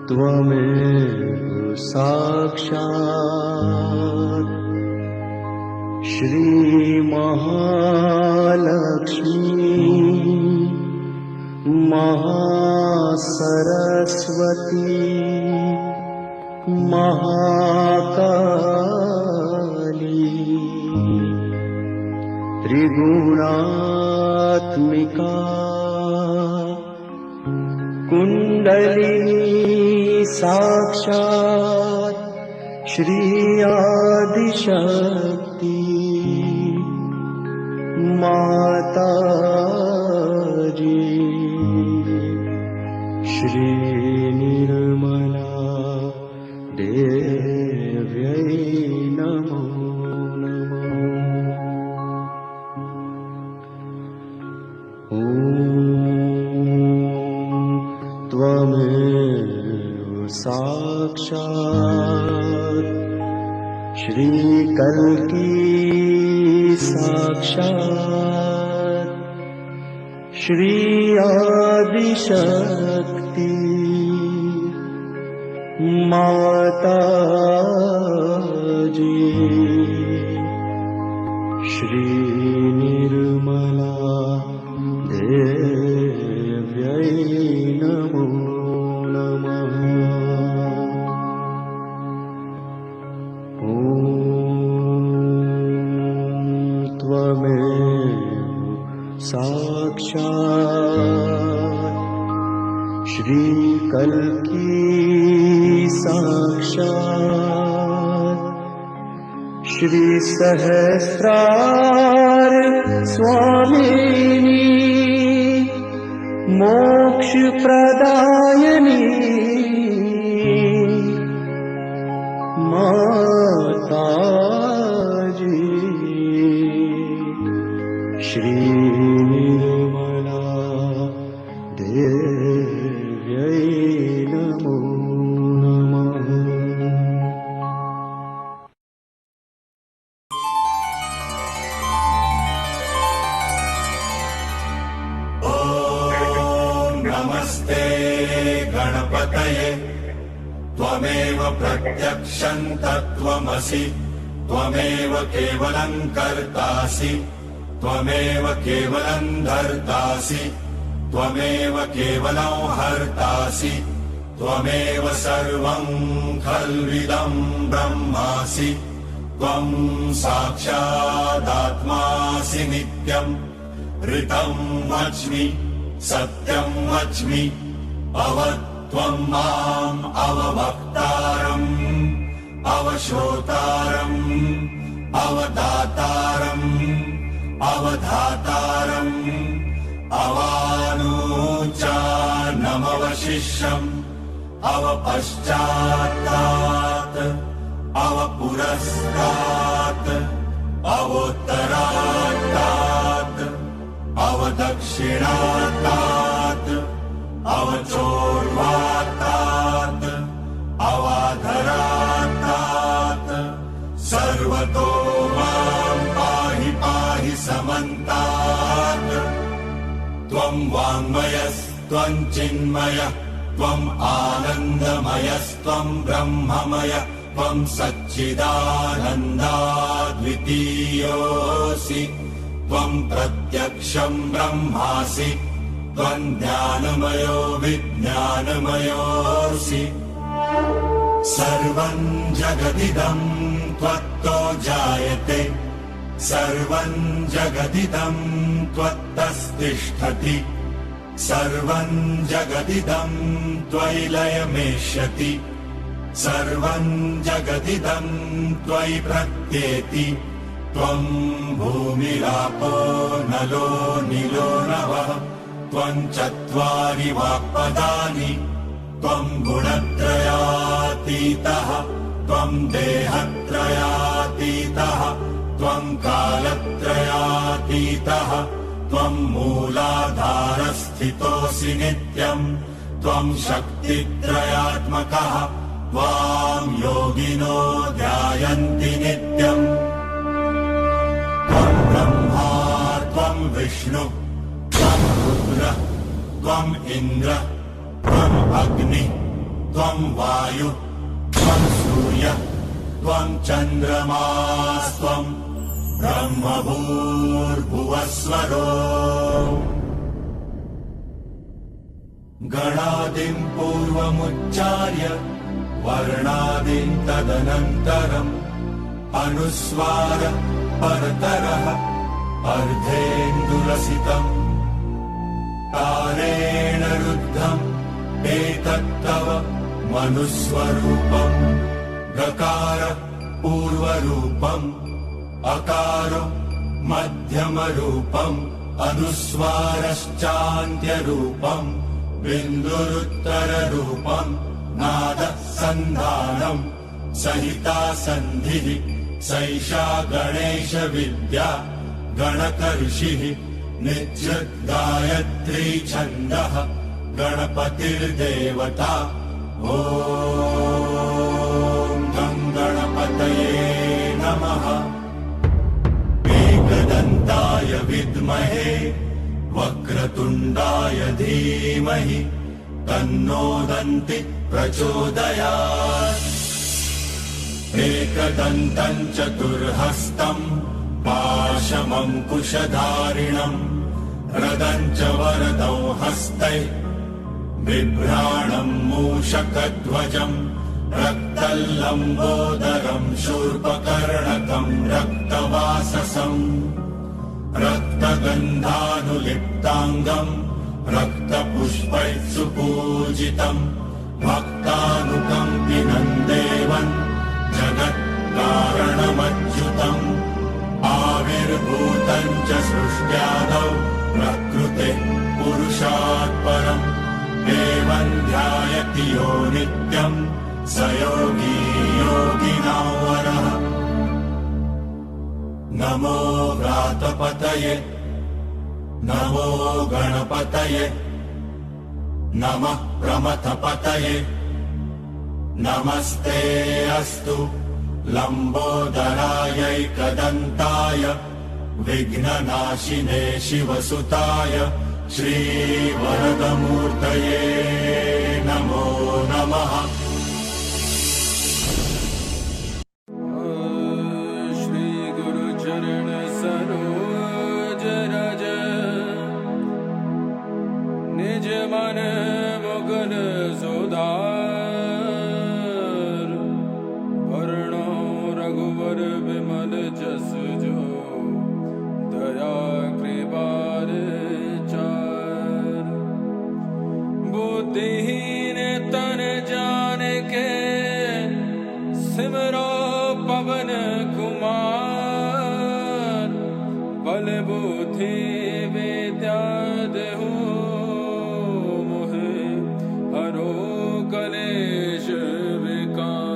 त्वमेव साक्षात् श्री महालक्ष्मी महासरस्वती महाकाली त्रिगुणात्मिका कुंडलिनी साक्षात् श्री आदिशक्ति माताजी श्री निर्मला देव्यै नमो नमः। ॐ त्वमेव साक्षात् श्री कल्की साक्षात् श्री आदिशक्ति माताजी श्री निर्मला देव्यै नमो नमः। ॐ त्वमेव साक्षात् श्री कल्की साक्षात् श्री सहस्रार स्वामिनी मोक्ष प्रदायिनी माताजी श्री निर्मला देव्यै नमो नमः। नमस्ते गणपतये त्वमेव प्रत्यक्षं तत्त्वमसि त्वमेव केवलं कर्तासि त्वमेव केवलं धर्तासि त्वमेव केवलं हर्तासि त्वमेव सर्वं खल्विदं ब्रह्मासि त्वं साक्षादात्मासि नित्यं ऋतं वच्मि सत्यं वच्मि अवत्वं माम् अववक्तारम् अवशोतारम् अवदातारम् अवधातारम् अवानूचानमवशिष्यम् अवपश्चात्तात् अवपुरस्तात् अवोत्तरात्तात् अवदक्षिणात्तात् अवचोर्वात्तात् अवाधरात्तात् सर्वतो मां पाहि पाहि समन्तात् त्वं वाङ्मयस्त्वं चिन्मयः त्वम् आनन्दमयस्त्वं ब्रह्ममय त्वं सच्चिदानन्दाद्वितीयोऽसि त्वं प्रत्यक्षं ब्रह्मासि त्वं ज्ञानमयो विज्ञानमयोऽसि सर्वं जगदिदं त्वत्तो जायते सर्वं जगदिदं त्वत्तस्तिष्ठति सर्वं जगदिदं त्वयि लयमेष्यति सर्वं जगदिदं त्वयि प्रत्येति त्वं भूमिरापो नलो नीलो नभः त्वं चत्वारि वाक्पदानि त्वं गुणत्रयातीतः त्वं देहत्रयातीतः त्वं कालत्रयातीतः त्वं मूलाधारस्थितोऽसि नित्यम् त्वं शक्तित्रयात्मकः त्वां योगिनो ध्यायन्ति नित्यम् त्वं ब्रह्मा त्वं विष्णु त्वं रुद्र त्वं इन्द्र त्वं अग्नि त्वं वायु त्वं सूर्य त्वं चन्द्रमास्त्वं ब्रह्मभूर्भुवस्वरो गणादिं पूर्वमुच्चार्य वर्णादिं तदनन्तरम् अनुस्वार परतरः अर्धेन्दुरसितम् तारेण रुद्धम् एतत्तव मनुस्वरूपम् गकार पूर्वरूपम् अकारो मध्यमरूपम् अनुस्वारश्चान्त्यरूपम् बिन्दुरुत्तररूपम् नादसन्धानम् सहिता सन्धिः सैषा गणेश विद्या गणकर्षिः नित्यं गायत्री छन्दः गणपतिर्देवता ॐ गं गणपतये नमः एकदन्ताय विद्महे वक्रतुण्डाय धीमहि तन्नो दन्ति प्रचोदयात् एकदन्तं चतुर्हस्तं पाशमङ्कुशधारिणम् रदं च वरदौ हस्तै बिभ्राणं मूषकध्वजम् रक्तल्लम्बोदरं शूर्पकर्णकं रक्तवाससम् रक्तगन्धानुलिप्ताङ्गम् रक्तपुष्पैः सुपूजितम् भक्तानुकम्पिनं देवन् जगत्कारणमच्युतम् आविर्भूतं च सृष्ट्यादौ प्रकृते पुरुषात् परम् एवं ध्यायति यो नित्यम् स योगी योगिनां वरः नमो व्रातपतये नमो गणपतये नमः प्रमथपतये नमस्ते अस्तु लम्बोदरायैकदन्ताय विघ्ननाशिने शिवसुताय श्रीवरदमूर्तये नमो नमः श्रीगुरुचरण सरोज रज निज मन मुकुर सुधार वर्णो रघुवर विमल जस जो दया कृपार चार बुद्धिहीन तन जान के सिमरो पवन कुमार बल बुद्धि विद्या देहु मोहे हरो कलेश विकार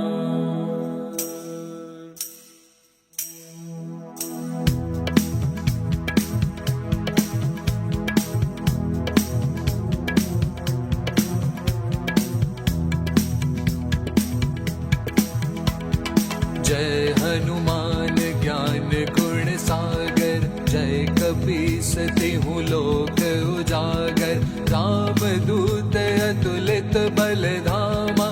जय हनुमान ज्ञान गुण सागर जय कपीस तिहु लोक उजागर राम दूत अतुलित बल धामा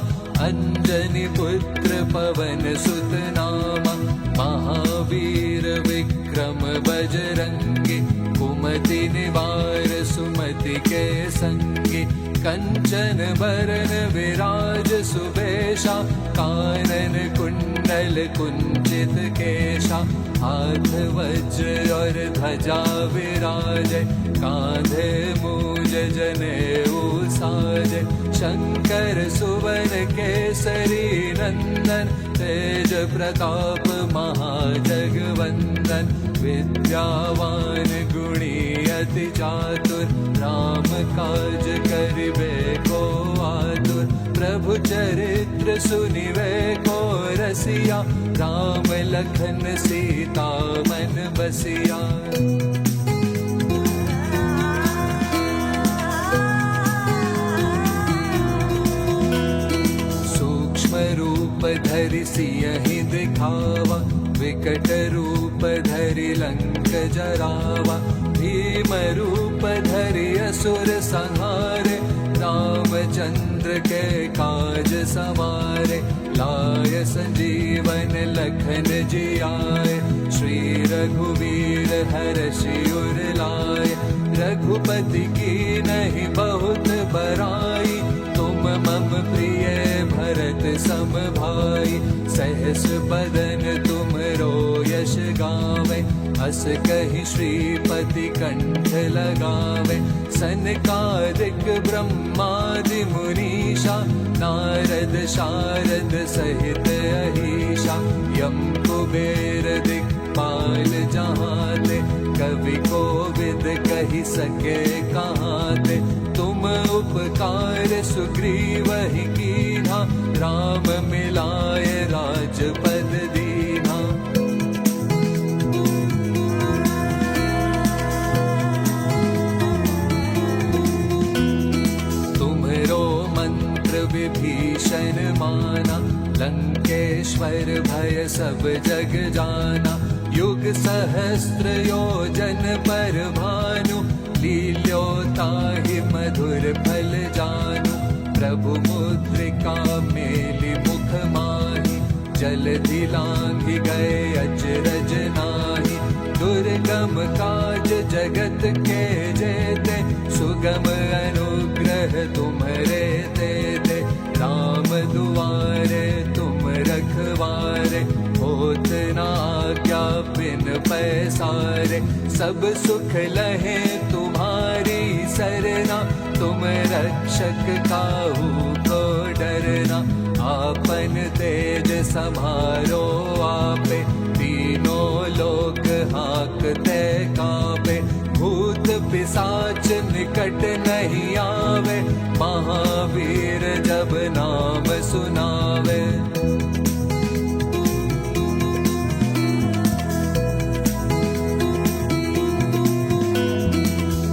अंजनी पुत्र पवन सुत नामा महावीर विक्रम बजरंगी कुमति निवार सुमति के संगी कंचन बरन विराज सुबेशा कानन कुंडल कुंचित केशा हाथ वज्र और ध्वजा विराजय कांधे मूज जनेऊ साजय शंकर सुवन केसरी नंदन तेज प्रताप महाजगवंदन विद्यावान गुणी अति चातुर राम काज करिबे को आतुर प्रभु चरित्र सुनिबे को रसिया राम लखन सीता मन बसिया सूक्ष्म रूप धरि सियहि दिखावा विकट रूप धरि लंक जरावा भीम रूप धरि असुर संहारे रामचंद्र के काज सवारे, लाय संजीवन लखन जियाए। श्री रघुवीर हर्षि उर लाए, रघुपति की नहीं बहुत बड़ाई। तुम मम प्रिय भरत सम भाई, सहस बदन तुमरो यश गावे। अस कहि श्रीपति कंठ लगावे, सनकादिक ब्रह्मादि मुनीषा। नारद शारद सहित अहीशा, यम कुबेर दिक्पाल जहाते। कवि कोविद कहि सके कहाते, तुम उपकार सुग्रीवहि कीन्हा। राम मिलाय राजपद दीन्हा। तुम्हरो मंत्र विभीषण माना, लंकेश्वर भय सब जग जाना। युग सहस्त्र योजन पर भानु, लील्योताहि मधुर फल जानु। प्रभु मुद्रिका मेलि मुख माहि, जलधि लांघि गए अचरज नाहि। दुर्गम काज जगत के जेते, सुगम अनुग्रह तुम्हरे तेते। राम दुआरे तुम रखवारे, होत न आज्ञा बिन पैसारे। सब सुख लहे तुम्हारी सरना, तुम रक्षक काहू को डरना। आपन तेज समारो आपे, तीनों लोक हाकते कापे। भूत पिशाच निकट नहीं आवे, महावीर जब नाम सुनावे।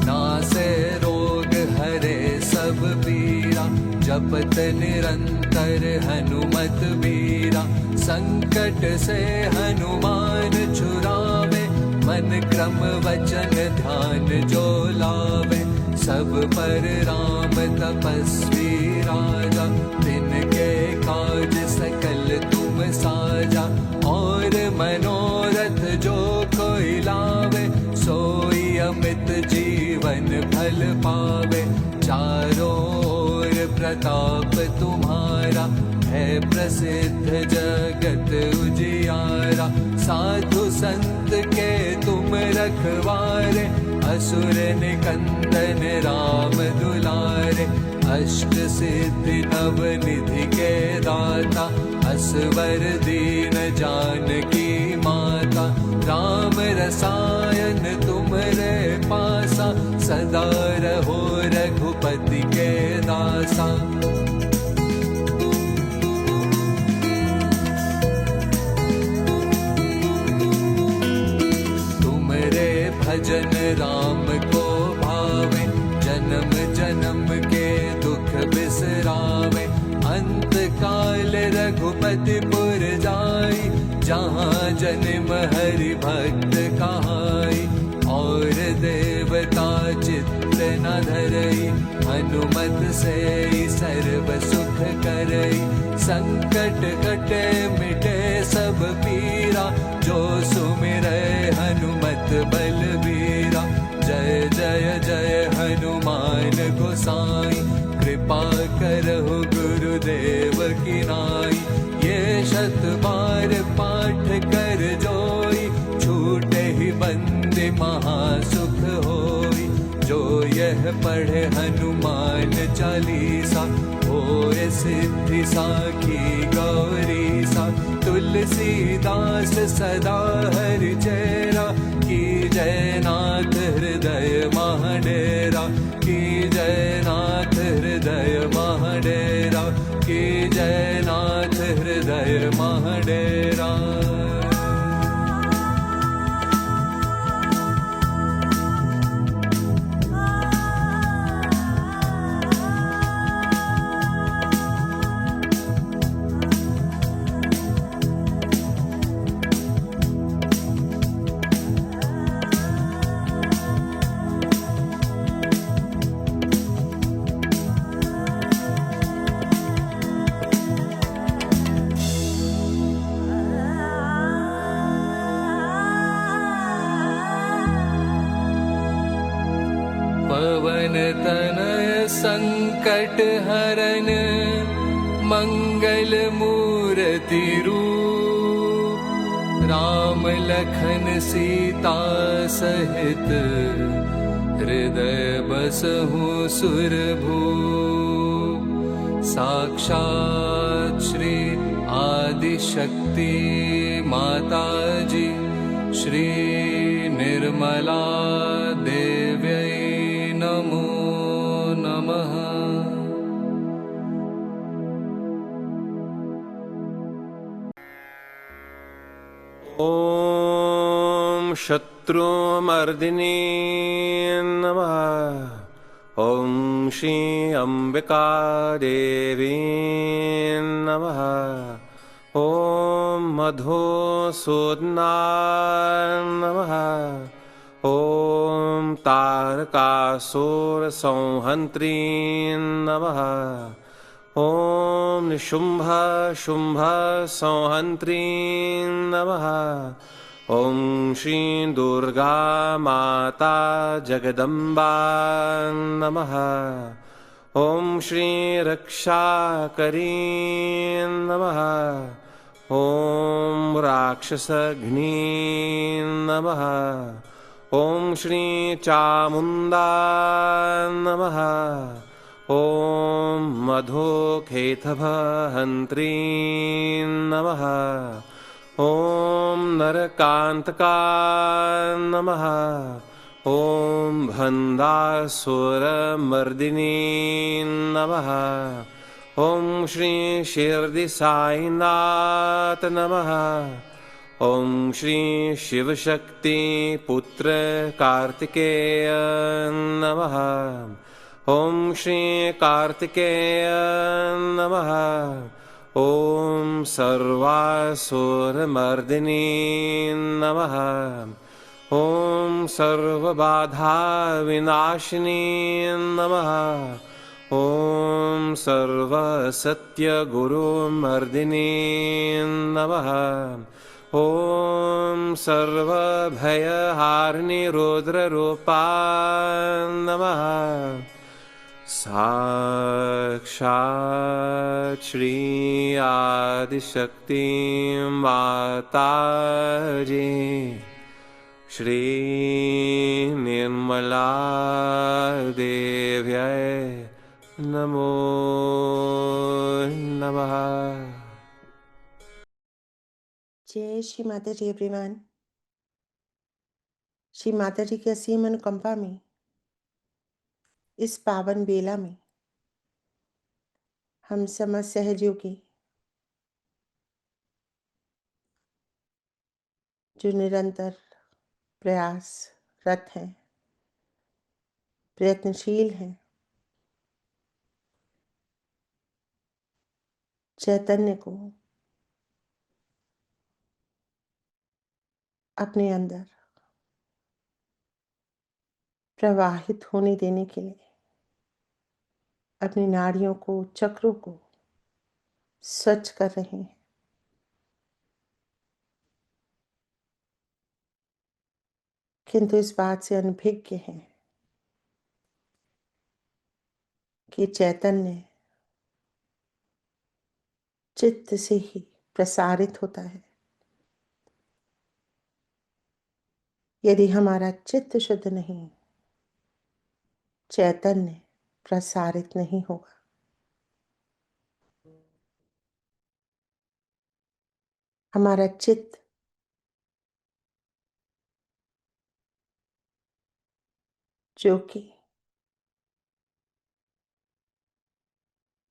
नासे रोग हरे सब पीरा, जपत निरंतर हनुमत बीरा। संकट से हनुमान छुड़ावे, मन क्रम वचन ध्यान जो लावे। सब पर राम तपस्वी राजा, तिनके काज सकल तुम साजा। और मनोरथ जो कोई लावे, सोई अमित जीवन फल पावे। चारों ओर प्रताप तुम्हारा, है प्रसिद्ध जगत उजियारा। साधु संत के तुम रखवारे, असुर निकंदन राम दुलारे। अष्ट सिद्धि नव निधि के दाता, असवर दीन जानकी माता। राम रसायन तुम्हरे पासा, सदा रहो रघुपति के दासा। तुमरे भजन राम को भावे, जन्म जन्म के दुख बिसरावे। अंत काल रघुपति पुर जाई, जहाँ जन्म हरि भक्त कहाई। और देवता चित्त न धरई, हनुमत से सर्व सुख करई। संकट कटे मिटे सब पीरा, जो सुमिरै हनुमत बलबीरा। जय जय जय हनुमान गोसाई, कृपा करहु गुरुदेव की नाई। ये शत बार पाठ कर जोई, छूटे ही बंदे महासुख होई। जो यह पढ़े हनुमान चालीसा, होए सिद्धि साखी गौरी सा। तुलसीदास सदा हरि चेरा, की जय नाथ हृदय महाडेरा। की जय नाथ हृदय महाडेरा, की जय नाथ हृदय महाडेरा। संकट हरन मंगल मूर्ति रूप, राम लखन सीता सहित हृदय बसहु सुरभूप। साक्षात् श्री आदिशक्ति माता जी श्री निर्मला देव्यै नमो नमः। ॐ शत्रुमर्दिनी नमः। ॐ श्री अम्बिका देवी नमः। ॐ मधुसूदनाय नमः। ॐ तारकासुरसंहन्त्री नमः। ॐ निशुम्भ शुम्भ संहन्त्री नमः। ॐ श्री दुर्गा माता जगदम्बा नमः। ॐ श्री रक्षाकरी नमः। ॐ राक्षसघ्नी नमः। ॐ श्री चामुण्डा नमः। ॐ मधुकेतभहन्त्री नमः। ॐ नरकान्तका नमः। ॐ भन्दासुरमर्दिनी नमः। ॐ श्री शिरडि साईनाथ नमः। ॐ श्री शिवशक्ति पुत्र कार्तिकेय नमः। ॐ श्री कार्तिकेय नमः। ॐ सर्वासुरमर्दिनी नमः। ॐ सर्वबाधाविनाशिनी नमः। ॐ सर्वसत्यगुरुमर्दिनी नमः। ॐ सर्वभयहारिणी रुद्ररूपा नमः। साक्षात् श्री आदिशक्ति माता जी श्री निर्मला देव्यै नमो नमः। जय श्री माता जी एवरीवन। श्री माता जी की असीम अनुकंपा में इस पावन बेला में हम समस्त सहयोगी जो निरंतर प्रयासरत हैं, प्रयत्नशील हैं, चैतन्य को अपने अंदर प्रवाहित होने देने के लिए अपनी नाड़ियों को, चक्रों को स्वच्छ कर रहे हैं। किंतु इस बात से अनभिज्ञ हैं कि चैतन्य चित्त से ही प्रसारित होता है। यदि हमारा चित्त शुद्ध नहीं, चैतन्य प्रसारित नहीं होगा। हमारा चित्त जो कि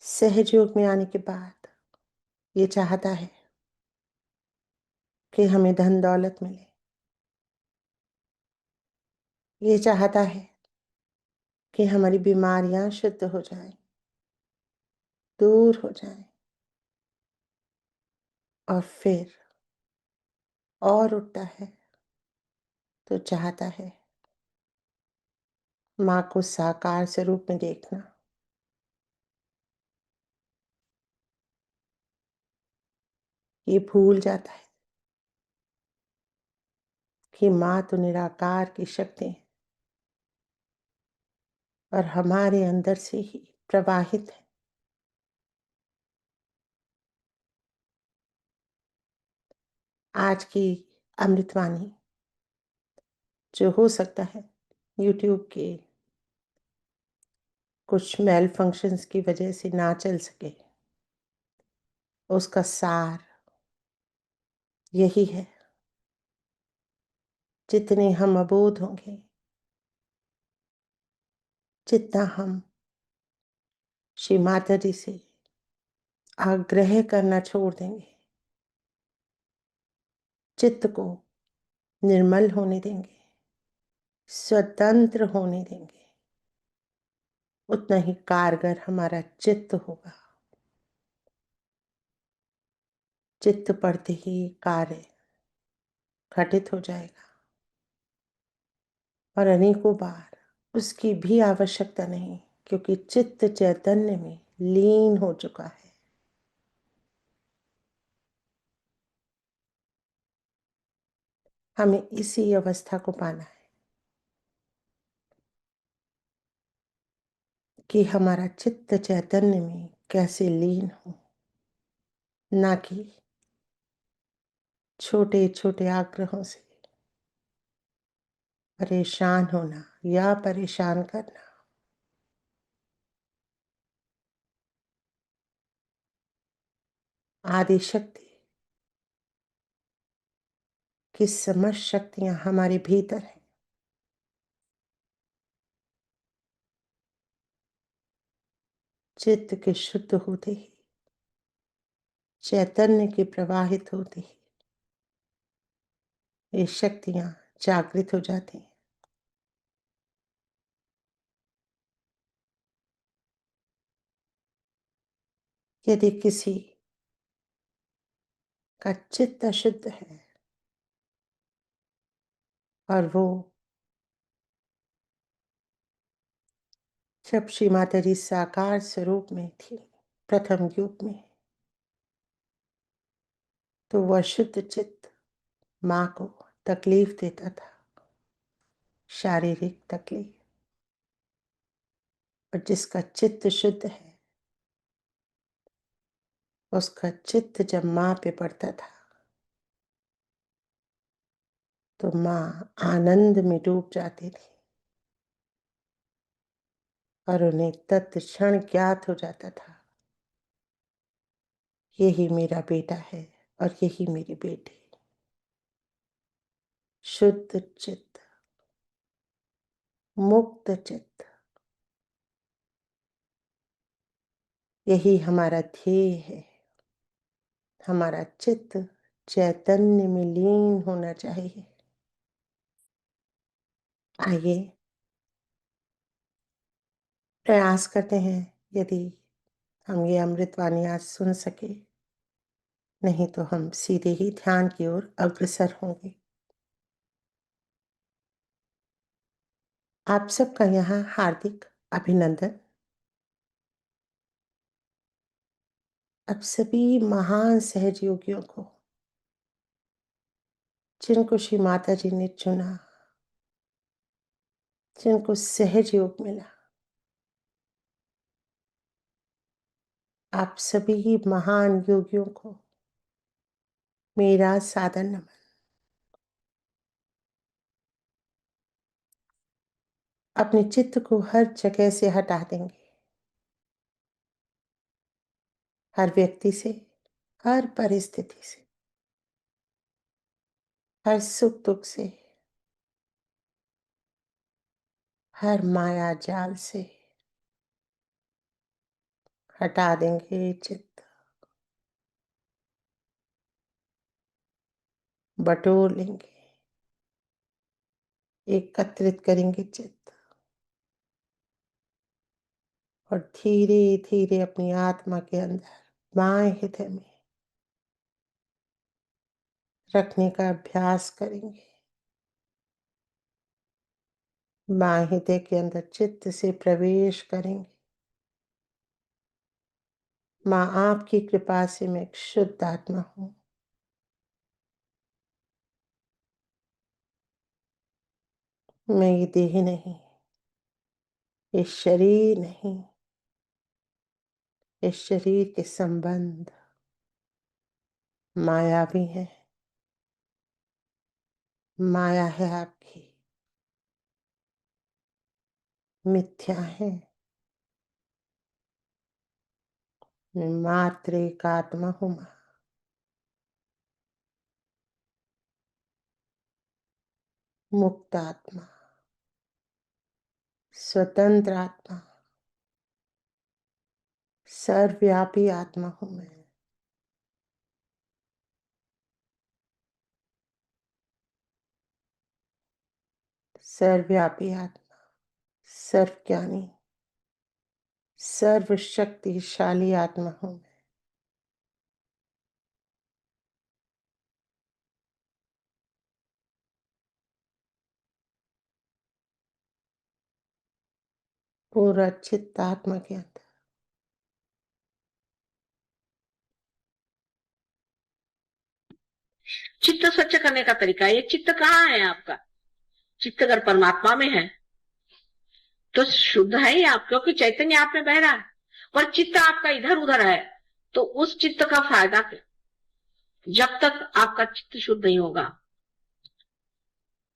सहयोग में आने के बाद ये चाहता है कि हमें धन दौलत मिले, ये चाहता है कि हमारी बीमारियां शुद्ध हो जाएं, दूर हो जाएं, और फिर और उठता है तो चाहता है माँ को साकार स्वरूप में देखना। ये भूल जाता है कि माँ तो निराकार की शक्ति है, और हमारे अंदर से ही प्रवाहित है। आज की अमृतवाणी जो हो सकता है यूट्यूब के कुछ मेल फंक्शंस की वजह से ना चल सके, उसका सार यही है, जितने हम अबोध होंगे, जितना हम श्री माता जी से आग्रह करना छोड़ देंगे, चित्त को निर्मल होने देंगे, स्वतंत्र होने देंगे, उतना ही कारगर हमारा चित्त होगा। चित्त पढ़ते ही कार्य घटित हो जाएगा और अनेकों बार उसकी भी आवश्यकता नहीं, क्योंकि चित्त चैतन्य में लीन हो चुका है। हमें इसी अवस्था को पाना है कि हमारा चित्त चैतन्य में कैसे लीन हो, ना कि छोटे छोटे आग्रहों से परेशान होना या परेशान करना। आदि शक्ति की समस्त शक्तियां हमारे भीतर हैं। चित्त के शुद्ध होते ही, चैतन्य के प्रवाहित होते ही ये शक्तियां जागृत हो जाती हैं। यदि किसी का चित्त अशुद्ध है और वो जब श्री माता जी साकार स्वरूप में थी प्रथम युग में, तो वह शुद्ध चित्त माँ को तकलीफ देता था, शारीरिक तकलीफ। और जिसका चित्त शुद्ध है, उसका चित्त जब माँ पे पड़ता था तो माँ आनंद में डूब जाती थी और उन्हें तत्क्षण ज्ञात हो जाता था, यही मेरा बेटा है और यही मेरी बेटी। शुद्ध चित्त, मुक्त चित्त, यही हमारा ध्येय है। हमारा चित्त चैतन्य में लीन होना चाहिए। आइए प्रयास करते हैं, यदि हम ये अमृतवाणी आज सुन सके, नहीं तो हम सीधे ही ध्यान की ओर अग्रसर होंगे। आप सबका यहाँ हार्दिक अभिनंदन। अब सभी महान सहयोगियों को, जिनको श्री माता जी ने चुना, जिनको सहज योग मिला, आप सभी महान योगियों को मेरा सादर नमन। अपने चित्त को हर जगह से हटा देंगे, हर व्यक्ति से, हर परिस्थिति से, हर सुख दुख से, हर माया जाल से हटा देंगे चित्त, बटोर लेंगे, एकत्रित करेंगे चित्त और धीरे धीरे अपनी आत्मा के अंदर बाएं हृदय में रखने का अभ्यास करेंगे। बाएं हृदय के अंदर चित्त से प्रवेश करेंगे। माँ आपकी कृपा से मैं एक शुद्ध आत्मा हूँ। मैं ये देह नहीं, ये शरीर नहीं, इस शरीर के संबंध मायावी है, माया है आपकी, मिथ्या है। मैं मात्र एक आत्मा हूं मां, मुक्त आत्मा, स्वतंत्र आत्मा, सर्वव्यापी आत्मा हूं मैं। सर्वव्यापी आत्मा, सर्वज्ञानी, सर्वशक्तिशाली आत्मा हूं मैं। पूरा चित्त आत्मा के अंदर। चित्त स्वच्छ करने का तरीका, ये चित्त कहाँ है आपका? चित्त अगर परमात्मा में है तो शुद्ध है ही आप, क्योंकि चैतन्य आप में बह रहा है। पर चित्त आपका इधर उधर है तो उस चित्त का फायदा क्या? जब तक आपका चित्त शुद्ध नहीं होगा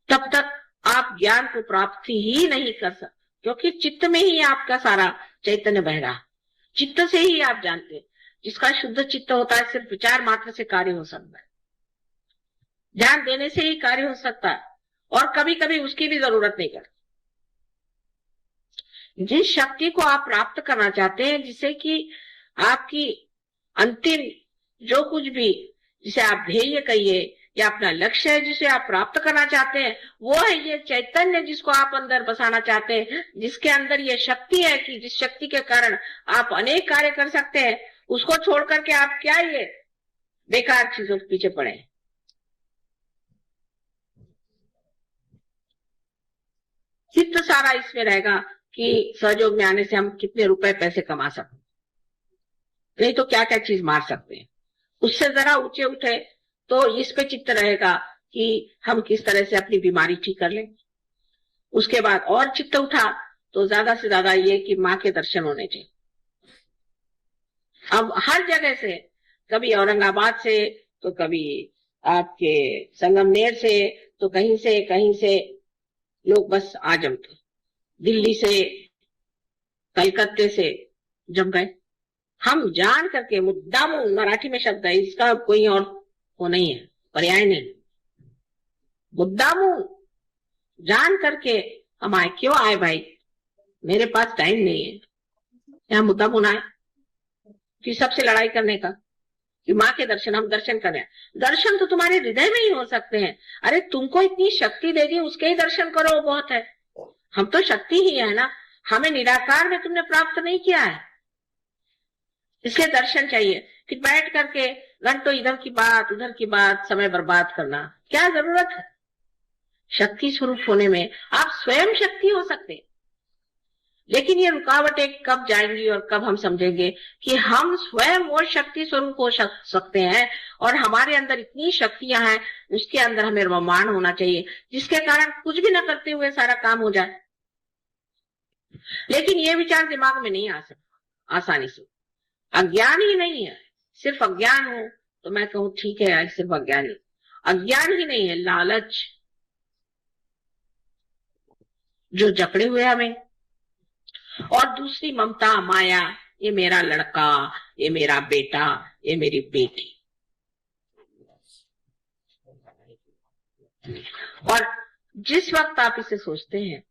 तब तक आप ज्ञान को प्राप्त ही नहीं कर सकते, क्योंकि चित्त में ही आपका सारा चैतन्य बह रहा है। चित्त से ही आप जानते हैं। जिसका शुद्ध चित्त होता है सिर्फ विचार मात्र से कार्य हो सकता है, ध्यान देने से ही कार्य हो सकता है, और कभी कभी उसकी भी जरूरत नहीं करती। जिस शक्ति को आप प्राप्त करना चाहते हैं, जिसे कि आपकी अंतिम जो कुछ भी, जिसे आप ध्येय कहिए या अपना लक्ष्य है जिसे आप प्राप्त करना चाहते हैं, वो है ये चैतन्य जिसको आप अंदर बसाना चाहते हैं, जिसके अंदर ये शक्ति है कि जिस शक्ति के कारण आप अनेक कार्य कर सकते हैं। उसको छोड़ करके आप क्या ये बेकार चीजों के पीछे पड़े। चित्त सारा इसमें रहेगा कि सहयोग में आने से हम कितने रुपए पैसे कमा सकते, नहीं तो क्या क्या चीज मार सकते हैं। उससे जरा ऊंचे उठे तो इस पे चित्त रहेगा कि हम किस तरह से अपनी बीमारी ठीक कर लें। उसके बाद और चित्त उठा तो ज्यादा से ज्यादा ये कि माँ के दर्शन होने चाहिए। अब हर जगह से, कभी औरंगाबाद से तो कभी आपके संगमनेर से तो कहीं से लोग बस आ जमते, दिल्ली से कलकत्ते से जम गए। हम जान करके मुद्दा मराठी में शब्द है, इसका कोई और वो नहीं है, पर्याय नहीं। मुद्दामू जान करके हम आए। क्यों आए भाई? मेरे पास टाइम नहीं है यहाँ मुद्दामू आए कि सबसे लड़ाई करने का, कि माँ के दर्शन हम दर्शन करें। दर्शन तो तुम्हारे हृदय में ही हो सकते हैं। अरे तुमको इतनी शक्ति दे दी, उसके ही दर्शन करो, वो बहुत है। हम तो शक्ति ही है ना, हमें निराकार में तुमने प्राप्त नहीं किया है, इसलिए दर्शन चाहिए। कि बैठ करके घंटों इधर की बात उधर की बात समय बर्बाद करना क्या जरूरत है? शक्ति स्वरूप होने में आप स्वयं शक्ति हो सकते, लेकिन ये रुकावटें कब जाएंगी और कब हम समझेंगे कि हम स्वयं वो शक्ति स्वरूप हो सकते हैं, और हमारे अंदर इतनी शक्तियां हैं, उसके अंदर हमें रमान होना चाहिए, जिसके कारण कुछ भी न करते हुए सारा काम हो जाए। लेकिन ये विचार दिमाग में नहीं आ सकता आसानी से। अज्ञान ही नहीं है, सिर्फ अज्ञान हो तो मैं कहूं ठीक है यार, सिर्फ अज्ञान ही नहीं है, लालच जो जकड़े हुए हमें, और दूसरी ममता माया, ये मेरा लड़का, ये मेरा बेटा, ये मेरी बेटी। और जिस वक्त आप इसे सोचते हैं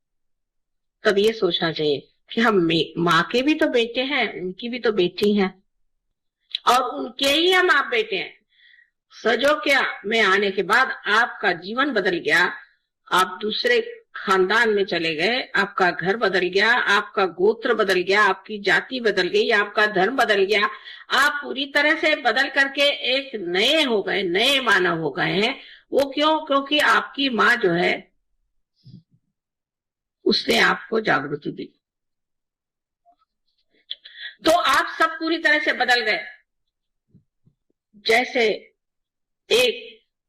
तब ये सोचना चाहिए कि हम माँ के भी तो बेटे हैं, उनकी भी तो बेटी हैं, और उनके ही हम आप बेटे हैं। सजोक्या में आने के बाद आपका जीवन बदल गया, आप दूसरे खानदान में चले गए, आपका घर बदल गया, आपका गोत्र बदल गया, आपकी जाति बदल गई, आपका धर्म बदल गया, आप पूरी तरह से बदल करके एक नए हो गए, नए मानव हो गए हैं। वो क्यों? क्योंकि आपकी माँ जो है उसने आपको जागृति दी, तो आप सब पूरी तरह से बदल गए। जैसे एक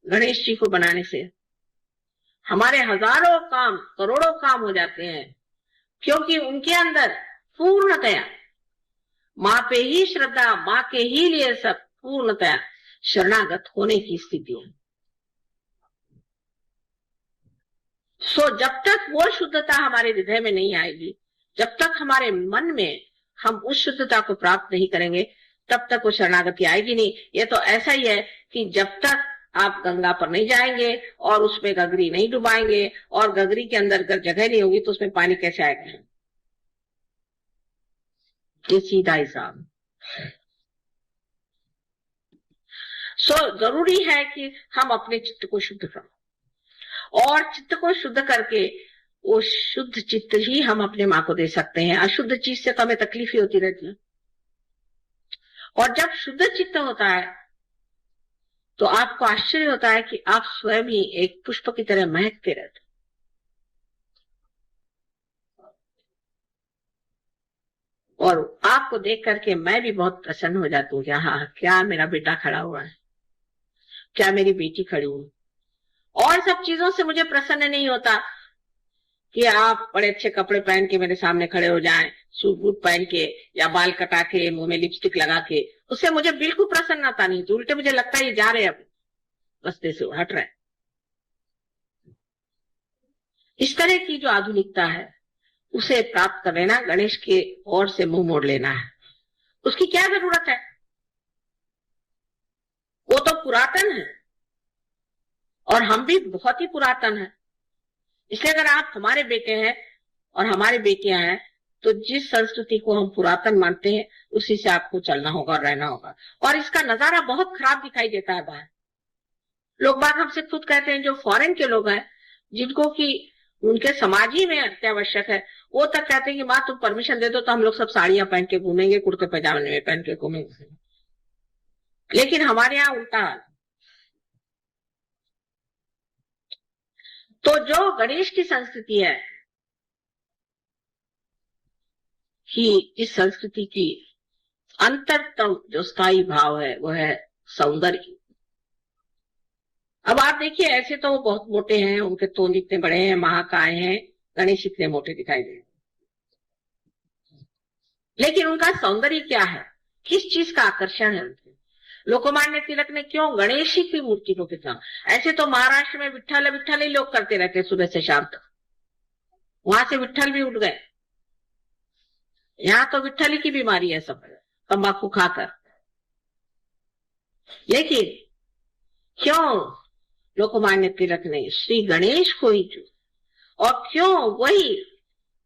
गणेश जी को बनाने से हमारे हजारों काम, करोड़ों काम हो जाते हैं, क्योंकि उनके अंदर पूर्णतया माँ पे ही श्रद्धा, माँ के ही लिए सब पूर्णतया शरणागत होने की स्थिति है। सो जब तक वो शुद्धता हमारे हृदय में नहीं आएगी, जब तक हमारे मन में हम उस शुद्धता को प्राप्त नहीं करेंगे, तब तक वो शरणागति आएगी नहीं। ये तो ऐसा ही है कि जब तक आप गंगा पर नहीं जाएंगे और उसमें गगरी नहीं डुबाएंगे और गगरी के अंदर अगर जगह नहीं होगी तो उसमें पानी कैसे आएगा? ये सीधा हिसाब। जरूरी है कि हम अपने चित्त को शुद्ध करें, और चित्त को शुद्ध करके वो शुद्ध चित्त ही हम अपने माँ को दे सकते हैं। अशुद्ध चीज से तो हमें तकलीफ ही होती रहती है। और जब शुद्ध चित्त होता है तो आपको आश्चर्य होता है कि आप स्वयं ही एक पुष्प की तरह महकते रहते। और आपको देख करके मैं भी बहुत प्रसन्न हो जाती हूँ कि हाँ, क्या मेरा बेटा खड़ा हुआ है, क्या मेरी बेटी खड़ी हुई। और सब चीजों से मुझे प्रसन्न नहीं होता कि आप बड़े अच्छे कपड़े पहन के मेरे सामने खड़े हो जाएं, सूट बूट पहन के या बाल कटा के मुंह में लिपस्टिक लगा के, उससे मुझे बिल्कुल प्रसन्नता नहीं। तो उल्टे मुझे लगता है ये जा रहे हैं, अब रास्ते से हट रहे हैं। इस तरह की जो आधुनिकता है उसे प्राप्त कर लेना, गणेश के ओर से मुंह मोड़ लेना है। उसकी क्या जरूरत है? वो तो पुरातन है और हम भी बहुत ही पुरातन है। इसलिए अगर आप हमारे बेटे हैं और हमारी बेटियां हैं तो जिस संस्कृति को हम पुरातन मानते हैं उसी से आपको चलना होगा और रहना होगा। और इसका नजारा बहुत खराब दिखाई देता है बाहर। लोग बात हमसे खुद कहते हैं, जो फॉरेन के लोग हैं जिनको कि उनके समाज ही में अत्यावश्यक है, वो तक कहते हैं कि माँ तुम परमिशन दे दो तो हम लोग सब साड़ियां पहन के घूमेंगे, कुर्ते पैजामे में पहन के घूमेंगे। लेकिन हमारे यहाँ उल्टा हाल। तो जो गणेश की संस्कृति है कि इस संस्कृति की अंतरतम जो स्थायी भाव है वो है सौंदर्य। अब आप देखिए, ऐसे तो वो बहुत मोटे हैं, उनके तोंद इतने बड़े हैं, महाकाय हैं, गणेश इतने मोटे दिखाई दे, लेकिन उनका सौंदर्य क्या है? किस चीज का आकर्षण है उनके? लोकमान्य तिलक ने क्यों गणेश ही की मूर्ति को कितना? ऐसे तो महाराष्ट्र में विट्ठल विट्ठल ही लोग करते रहते सुबह से शाम तक, वहां से विट्ठल भी उठ गए। यहाँ तो विट्ठल की बीमारी है सब, तंबाकू खाकर। लेकिन क्यों लोकमान्य तिलक ने श्री गणेश को ही चुना? और क्यों वही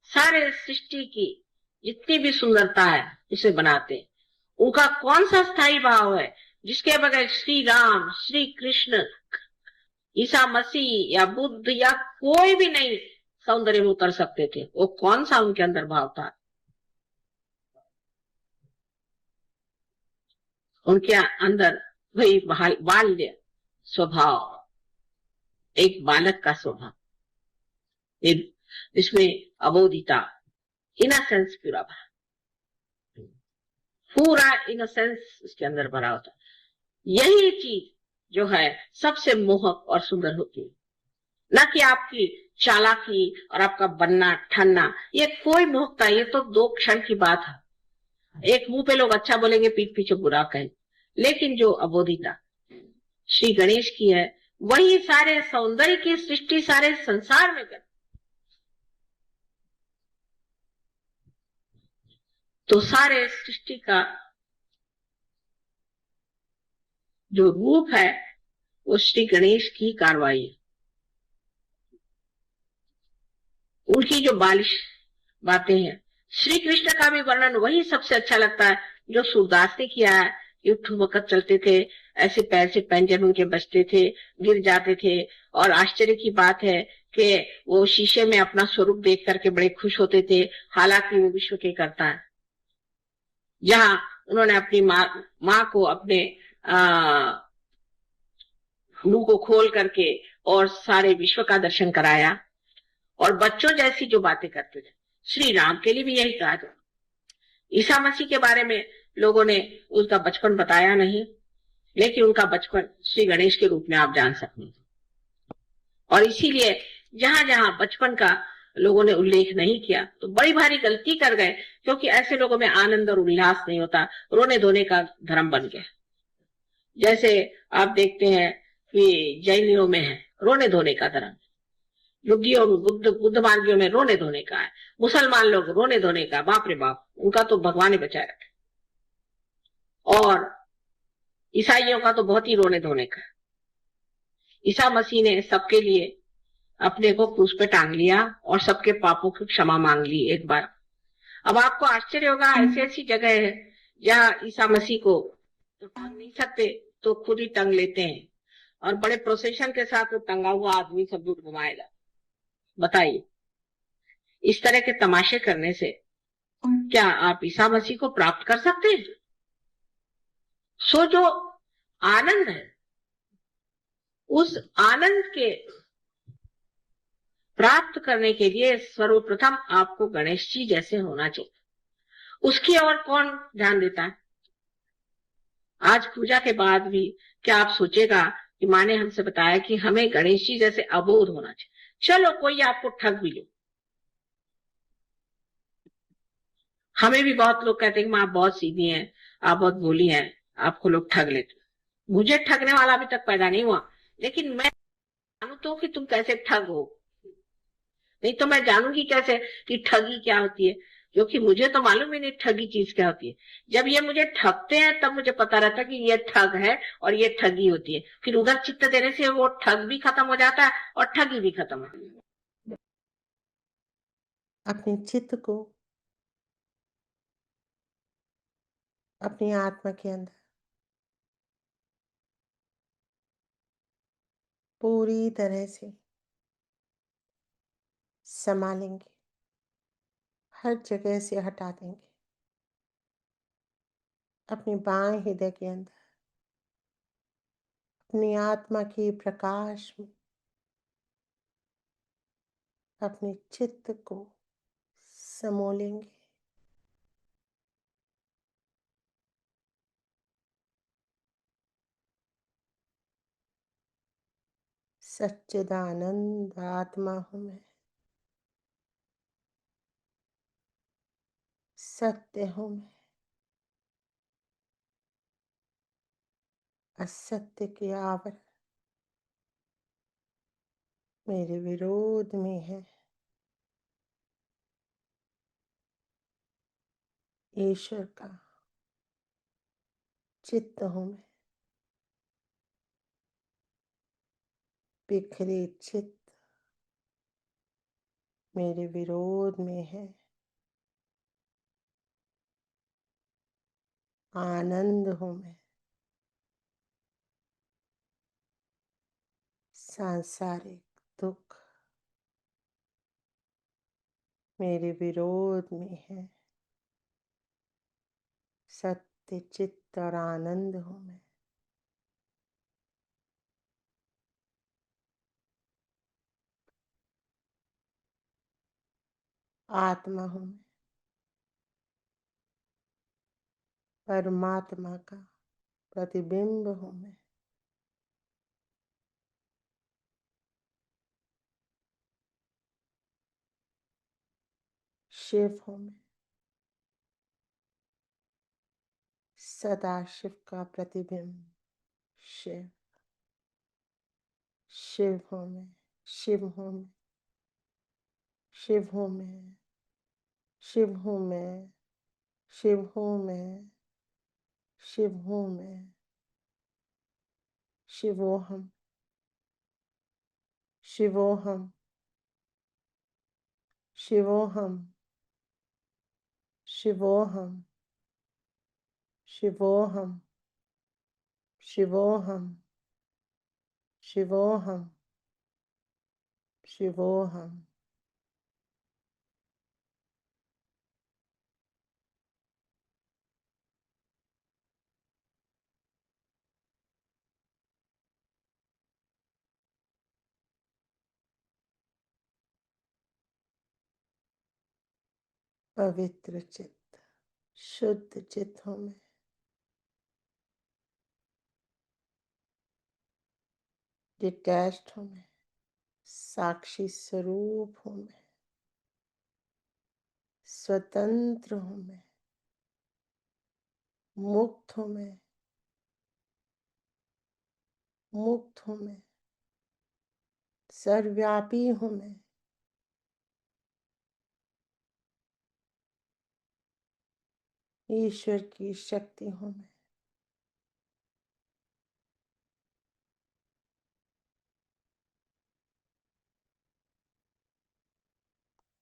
सारे सृष्टि की जितनी भी सुंदरता है उसे बनाते? उनका कौन सा स्थायी भाव है जिसके बगैर श्री राम, श्री कृष्ण, ईसा मसीह या बुद्ध या कोई भी नहीं सौंदर्य में उतर सकते थे? वो कौन सा उनके अंदर भाव था? उनके अंदर वही बाल्य स्वभाव, एक बालक का स्वभाव, इसमें अबोधिता, इनोसेंस पूरा इनोसेंस उसके अंदर भरा होता। यही चीज जो है सबसे मोहक और सुंदर होती है, न कि आपकी चालाकी और आपका बनना ठन्ना। ये कोई मोहकता, ये तो 2 क्षण की बात है। एक मुंह पे लोग अच्छा बोलेंगे, पीठ पीछे बुरा कहें। लेकिन जो अबोधिता श्री गणेश की है वही सारे सौंदर्य की सृष्टि सारे संसार में कर। तो सारे सृष्टि का जो रूप है वो श्री गणेश की कार्रवाई है। उनकी जो बालिश बातें हैं, श्री कृष्ण का भी वर्णन वही सबसे अच्छा लगता है जो सूरदास ने किया है। ये ठुमकत चलते थे, ऐसे पैर से पैंजन उनके बजते थे, गिर जाते थे। और आश्चर्य की बात है कि वो शीशे में अपना स्वरूप देख करके बड़े खुश होते थे, हालांकि वो विश्व के करता है। जहां उन्होंने अपनी माँ को अपने मुंह को खोल करके और सारे विश्व का दर्शन कराया, और बच्चों जैसी जो बातें करते थे। श्री राम के लिए भी यही कहा था। ईसा मसीह के बारे में लोगों ने उसका बचपन बताया नहीं, लेकिन उनका बचपन श्री गणेश के रूप में आप जान सकते हैं। और इसीलिए जहां जहां बचपन का लोगों ने उल्लेख नहीं किया तो बड़ी भारी गलती कर गए, क्योंकि ऐसे लोगों में आनंद और उल्लास नहीं होता, रोने धोने का धर्म बन गया। जैसे आप देखते हैं कि जैनियों में है रोने धोने का धर्म, योगियों में, बुद्ध मार्गियों में रोने धोने का है, मुसलमान लोग रोने धोने का, बाप रे बाप, उनका तो भगवान ही बचाए रखे। और ईसाइयों का तो बहुत ही रोने धोने का। ईसा मसीह ने सबके लिए अपने को क्रूस पे टांग लिया और सबके पापों की क्षमा मांग ली एक बार। अब आपको आश्चर्य होगा, ऐसी ऐसी जगह है जहाँ ईसा मसीह को तो टांग नहीं सकते तो खुद ही टंग लेते हैं, और बड़े प्रोसेशन के साथ वो टंगा हुआ आदमी सब दूर घुमाएगा। बताइए, इस तरह के तमाशे करने से क्या आप ईसा मसीह को प्राप्त कर सकते हैं? सो जो आनंद है, उस आनंद के प्राप्त करने के लिए सर्वप्रथम आपको गणेश जी जैसे होना चाहिए। उसकी और कौन ध्यान देता है? आज पूजा के बाद भी क्या आप सोचेगा कि माँ ने हमसे बताया कि हमें गणेश जी जैसे अबोध होना चाहिए। चलो कोई आपको ठग भी लो, हमें भी बहुत लोग कहते हैं कि माँ आप बहुत सीधी हैं, आप बहुत भोली हैं, आपको लोग ठग लेते। मुझे ठगने वाला अभी तक पैदा नहीं हुआ, लेकिन मैं जानू तो कि तुम कैसे ठग हो, नहीं तो मैं जानूंगी कैसे कि ठगी क्या होती है, क्योंकि मुझे तो मालूम ही नहीं ठगी चीज क्या होती है। जब ये मुझे ठगते हैं तब मुझे पता रहता है कि ये ठग है और ये ठगी होती है। फिर उधर चित्त देने से वो ठग भी खत्म हो जाता है और ठगी भी खत्म हो जाती है। अपने चित्त को अपनी आत्मा के अंदर पूरी तरह से संभालेंगे, हर जगह से हटा देंगे। अपने बाएं हृदय के अंदर अपनी आत्मा के प्रकाश में अपने चित्त को समोलेंगे। सच्चिदानंद आत्मा हूं मैं, सत्य हूं मैं, असत्य के आवरण मेरे विरोध में है। ईश्वर का चित्त हूं मैं, बिखरे चित्त मेरे विरोध में है। आनंद हूं मैं, सांसारिक दुख मेरे विरोध में है। सत्य चित्त और आनंद हूं मैं। आत्मा हूं मैं, परमात्मा का प्रतिबिंब हूं मैं। शिव हूं मैं, सदाशिव का प्रतिबिंब। शिव, शिव हूं मैं, शिव हूं मैं, शिव हूं मैं, शिव हूं मैं, शिव हूं मैं, शिव हूं मैं, शिवोहम, शिवोहम, शिवोहम, शिवोहम, शिवोहम, शिवोहम, शिवोहम, शिवोहम। पवित्र चित्त, शुद्ध चित्त हूं मैं, डिटैच्ड हूं मैं, साक्षी स्वरूप हूं मैं। स्वतंत्र हूं मैं, मुक्त हूं मैं, मुक्त हूं मैं, सर्वव्यापी हूं मैं, ईश्वर की शक्ति हूं मैं।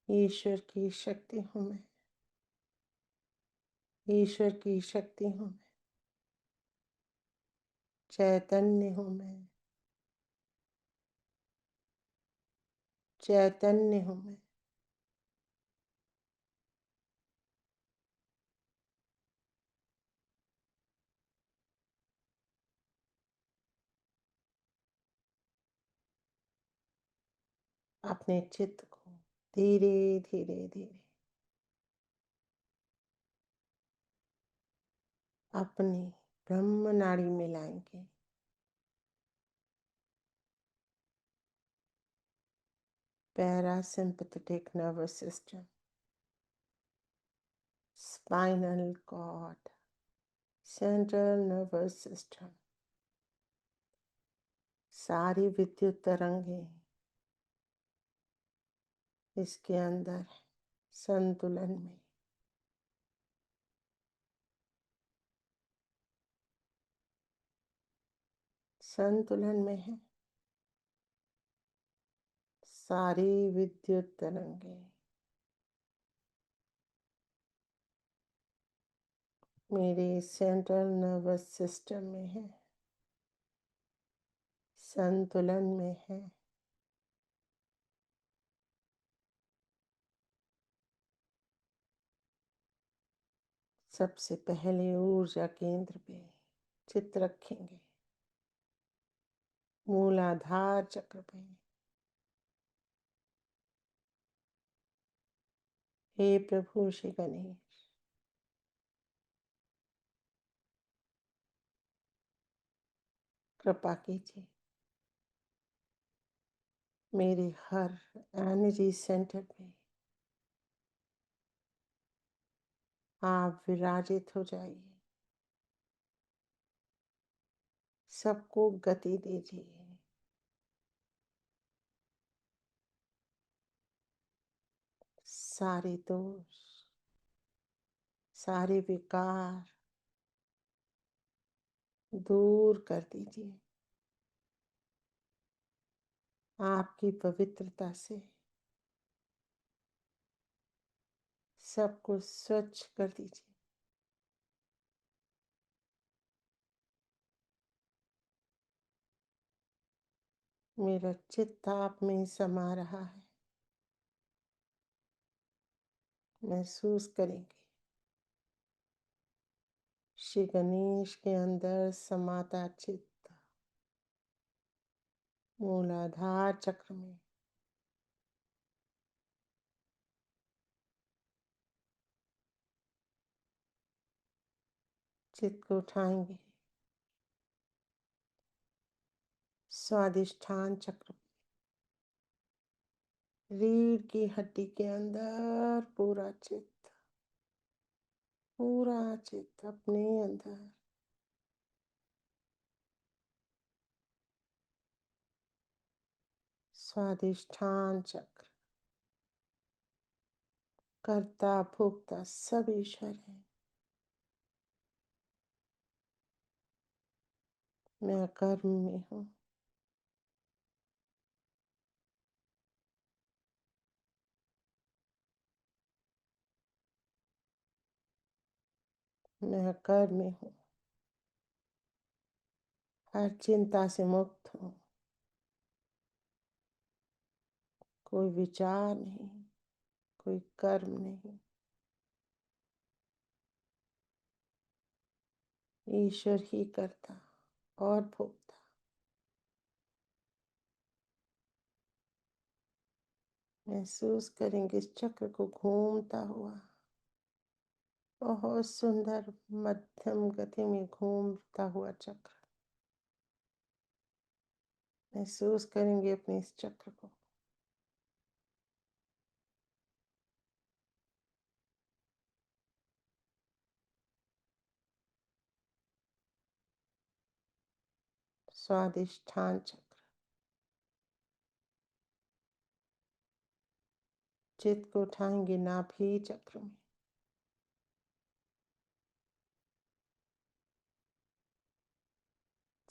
ईश्वर की शक्ति हूं मैं, ईश्वर की शक्ति हूं मैं, चैतन्य हूं मैं, चैतन्य हूं मैं। अपने चित्त को धीरे धीरे धीरे अपनी ब्रह्म नाड़ी में लाएंगे। Parasympathetic nervous system, spinal cord, central nervous system, सारी विद्युत तरंगे इसके अंदर संतुलन में, संतुलन में है। सारी विद्युत तरंगे मेरे सेंट्रल नर्वस सिस्टम में है, संतुलन में है। सबसे पहले ऊर्जा केंद्र पे चित्त रखेंगे, मूलाधार चक्र पे। हे प्रभु श्री गणेश, कृपा कीजिए, मेरे हर एनर्जी सेंटर पे आप विराजित हो जाइए। सबको गति दीजिए। सारे दोष, सारे विकार दूर कर दीजिए। आपकी पवित्रता से सबको स्वच्छ कर दीजिए। मेरा चित्त आप में समा रहा है, महसूस करेंगे। श्री गणेश के अंदर समाता चित्त मूलाधार चक्र में चित्त को उठाएंगे। स्वादिष्ठान चक्र, रीढ़ की हड्डी के अंदर पूरा चित्त, पूरा चित्त अपने अंदर। स्वादिष्ठान चक्र, कर्ता भोक्ता सब ईश्वर है। मैं कर्म में हूँ, मैं कर्म में हूँ। हर चिंता से मुक्त हूँ। कोई विचार नहीं, कोई कर्म नहीं। ईश्वर ही करता और भोगता। महसूस करेंगे इस चक्र को घूमता हुआ, बहुत सुंदर मध्यम गति में घूमता हुआ चक्र। महसूस करेंगे अपने इस चक्र को। स्वादिष्ठान चक्र, चित्त को उठाएंगे नाभि चक्र में,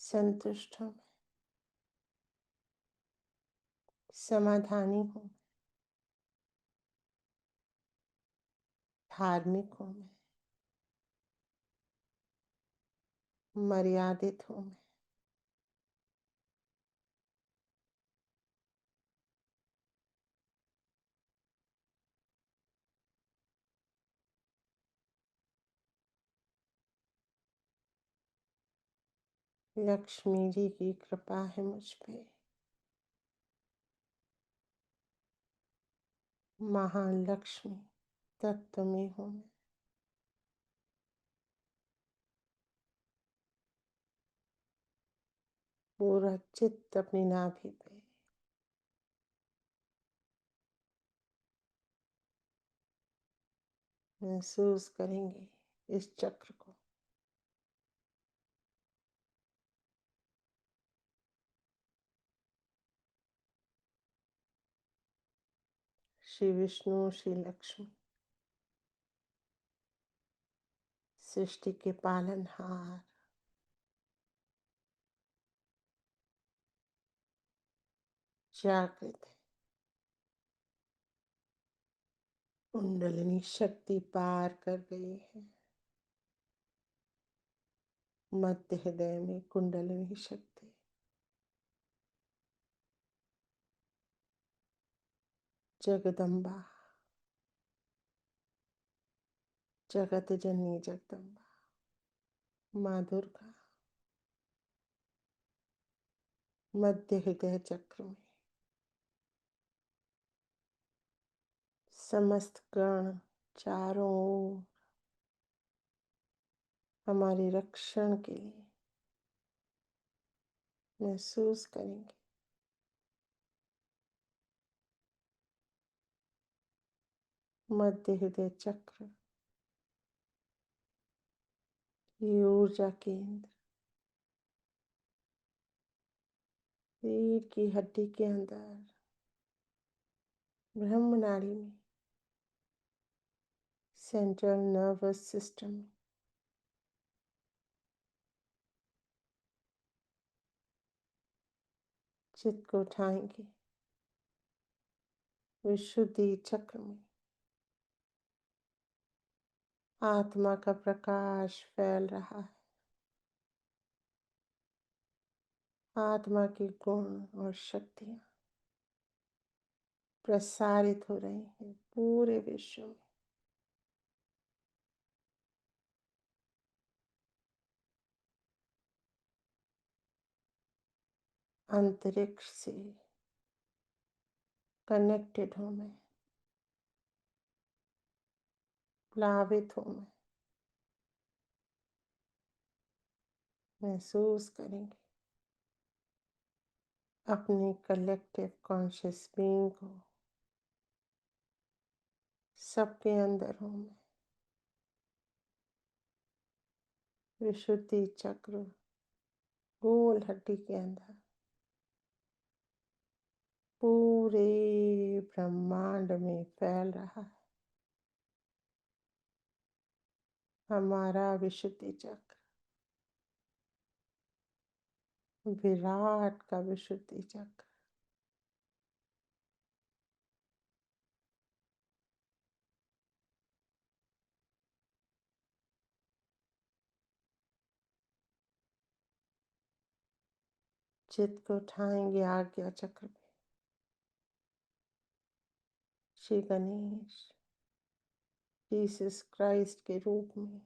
संतुष्ट हूं मैं, समाधानी हूं, धार्मिक हूं मैं, मर्यादित हूं मैं, लक्ष्मी जी की कृपा है मुझ पे, महान लक्ष्मी तत्व में हूं मैं, पूरा चित्त अपनी नाभि पे, महसूस करेंगे इस चक्र को, श्री विष्णु श्री लक्ष्मी सृष्टि के पालनहार, जागृत है, कुंडलिनी शक्ति पार कर गई है, मध्य हृदय में कुंडलिनी शक्ति, जगदम्बा, जगत जननी जगदम्बा, माँ दुर्गा, मध्य हृदय चक्र में समस्त गण चारों ओर हमारे रक्षण के लिए महसूस करेंगे, मध्य हृदय चक्र, ये ऊर्जा केंद्र रीढ़ की हड्डी के अंदर ब्रह्म नाड़ी में, सेंट्रल नर्वस सिस्टम में, चित्त को उठाएंगे विशुद्धि चक्र में, आत्मा का प्रकाश फैल रहा है, आत्मा के गुण और शक्तियां प्रसारित हो रही हैं पूरे विश्व में, अंतरिक्ष से कनेक्टेड हूं मैं, प्लावित हूं मैं, महसूस करेंगे अपने कलेक्टिव कॉन्शियस बीइंग को, सबके अंदर हूं मैं, विशुद्धि चक्र गोल हड्डी के अंदर पूरे ब्रह्मांड में फैल रहा है, हमारा विशुद्धि चक्र, विराट का विशुद्धि चक्र, चित्त को उठाएंगे आज्ञा चक्र पे, श्री गणेश जीसस क्राइस्ट के रूप में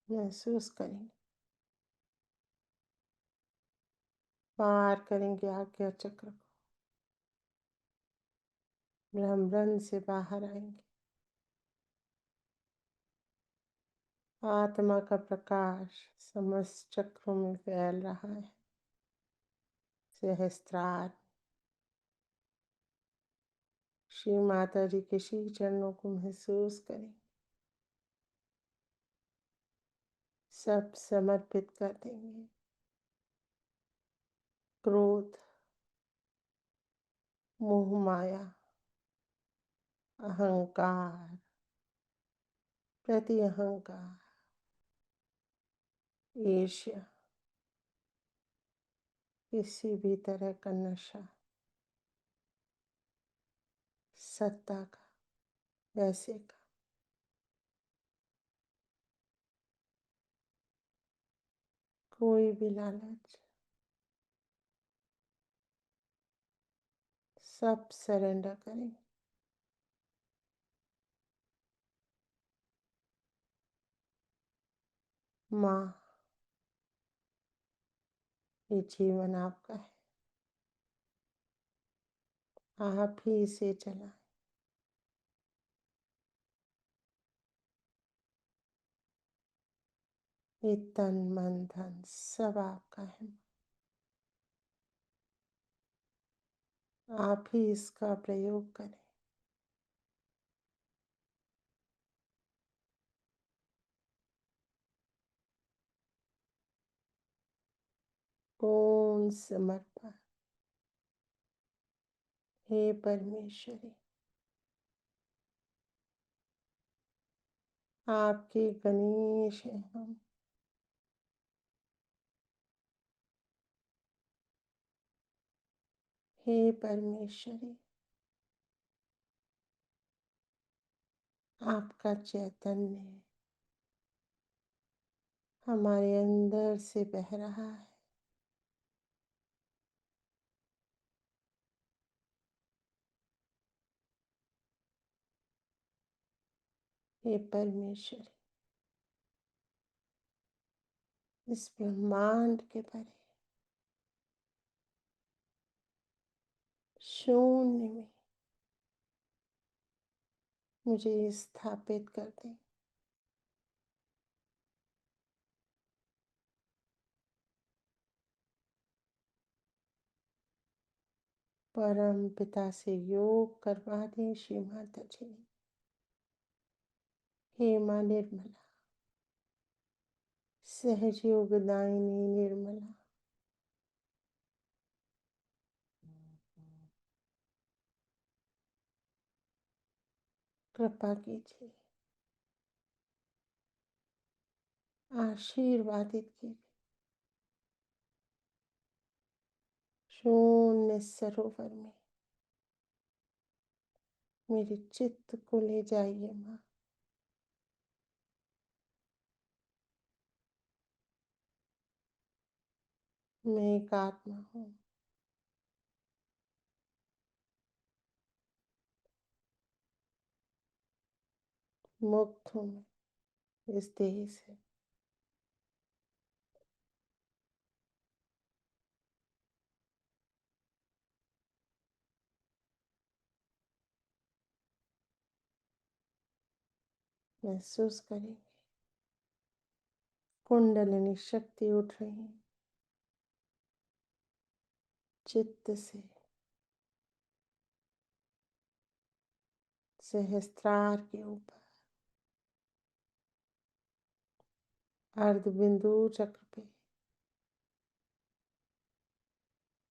महसूस करेंगे, पार करेंगे आज्ञा चक्र को, ब्रह्मरंध्र से बाहर आएंगे, आत्मा का प्रकाश समस्त चक्रों में फैल रहा है, सहस्त्रार, श्री माता जी के श्री चरणों को महसूस करें, सब समर्पित कर देंगे। क्रोध, मोह माया, अहंकार, प्रति अहंकार, ईर्ष्या, किसी भी तरह का नशा, सत्ता का, पैसे का, कोई भी लालच, सब सरेंडर करें। माँ, ये जीवन आपका है, आप ही इसे चलाएं। ये तन मन धन सब आपका है। आप ही इसका प्रयोग करें। पूर्ण समर्पण। हे परमेश्वरी, आपके गणेश हैं हम। हे परमेश्वरी, आपका चैतन्य हमारे अंदर से बह रहा है। हे परमेश्वरी, इस ब्रह्मांड के परे शून्य में मुझे स्थापित कर दें। परम पिता से योग करवा दें श्री माता जी ने। हे माँ निर्मला, सहज योगदायिनी निर्मला, कृपा कीजिए, आशीर्वादित कीजिए। शून्य सरोवर में मेरे चित्त को ले जाइए माँ। मैं एक आत्मा हूँ, मुक्त हूँ मैं इस देह से। महसूस करेंगे कुंडलिनी शक्ति उठ रही है चित्त से, सहस्त्रार के ऊपर, अर्ध बिंदु चक्र पे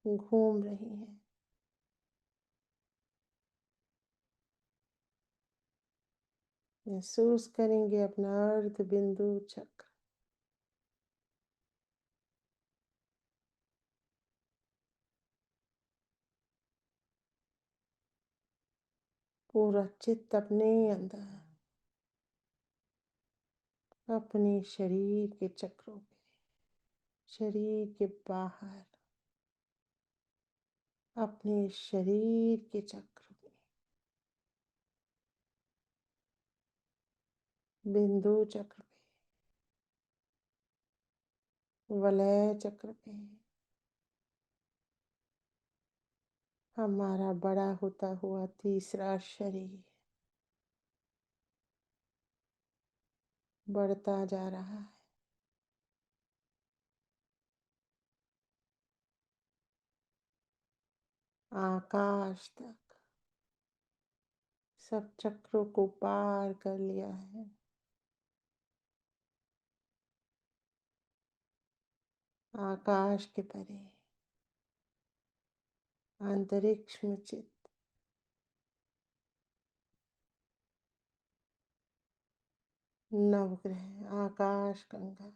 घूम रही है। महसूस करेंगे अपना अर्ध बिंदु चक्र पूरा चित्त अपने अंदर, अपने शरीर के चक्रों पे, शरीर के बाहर, अपने शरीर के चक्र में, बिंदु चक्र पे, वलय चक्र पे, हमारा बड़ा होता हुआ तीसरा शरीर बढ़ता जा रहा है। आकाश तक सब चक्रों को पार कर लिया है। आकाश के परे, अंतरिक्ष में चित, नवग्रह, आकाश गंगा,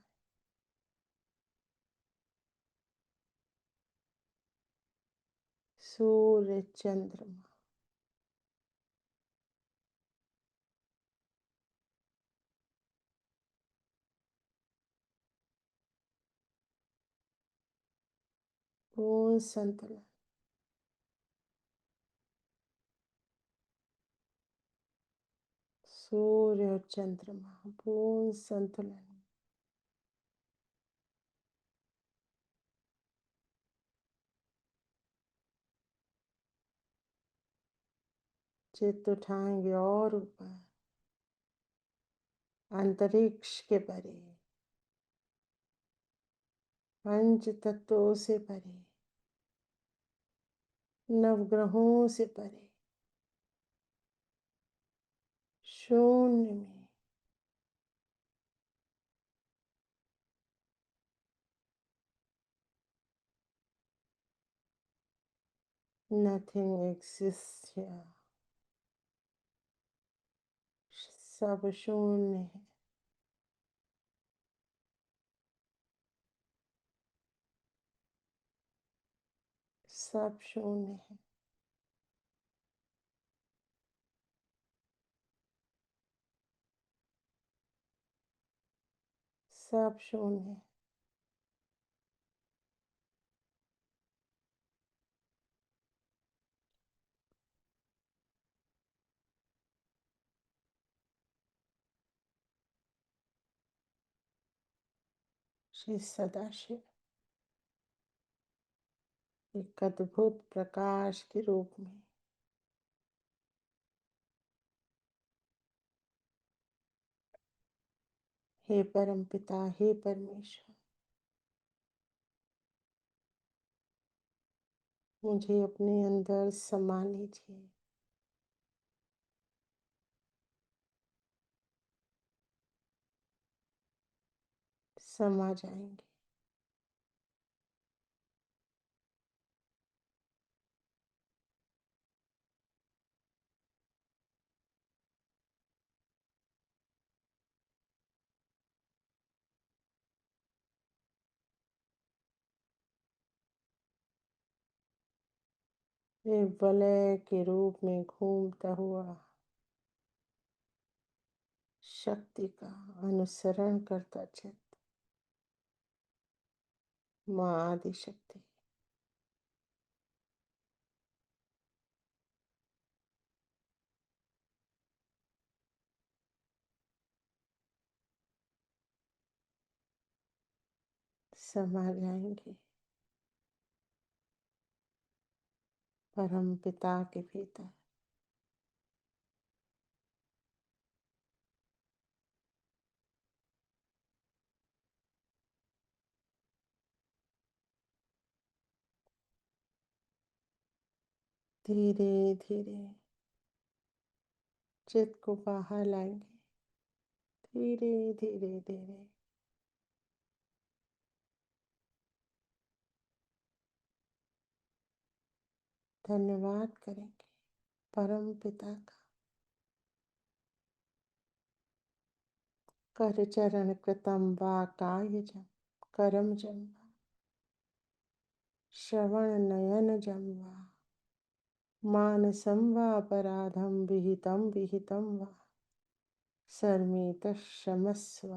सूर्य चंद्रमा, पूर्ण संतुलन, सूर्य और चंद्रमा पूर्ण संतुलन, चित्त उठाएंगे और ऊपर, अंतरिक्ष के परे, पंच तत्वों से परे, नवग्रहों से परे, शून्य में, नथिंग exists here, सब शून्य है, सब शून्य है, सब शून्य है। श्री सदाशिव एक अद्भुत प्रकाश के रूप में हे परमपिता, हे परमेश्वर, मुझे अपने अंदर समा लीजिए। समा जाएंगे। एक वलय के रूप में घूमता हुआ शक्ति का अनुसरण करता चित्त, माँ आदि शक्ति समा जाएंगे परम पिता के भीतर। धीरे धीरे चित्त को बाहर लाएंगे, धीरे धीरे धीरे। धन्यवाद करेंगे परम पिता का। कर चरण कृतम वा कायजम करमजम वा श्रवण नयनजं वा मानसं वा अपराधं विहितं विहितं वा सर्वमेतत् क्षमस्व।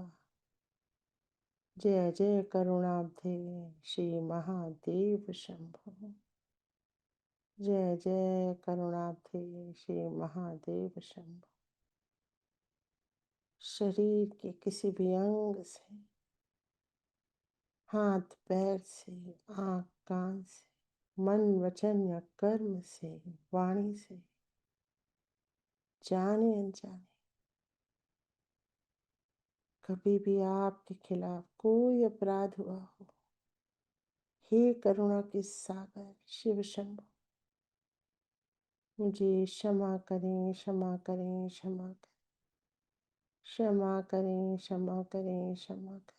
जय जय करुणाब्धे श्री महादेव शंभो। जय जय करुणाब्धे श्री महादेव शंभो। शरीर के किसी भी अंग से, हाथ पैर से, आँख कान से, मन वचन या कर्म से, वाणी से, जाने अनजाने कभी भी आपके खिलाफ कोई अपराध हुआ हो, हे करुणा के सागर शिव शंभो, मुझे क्षमा करें, क्षमा करें, क्षमा करें, क्षमा करें, क्षमा करें, क्षमा करें।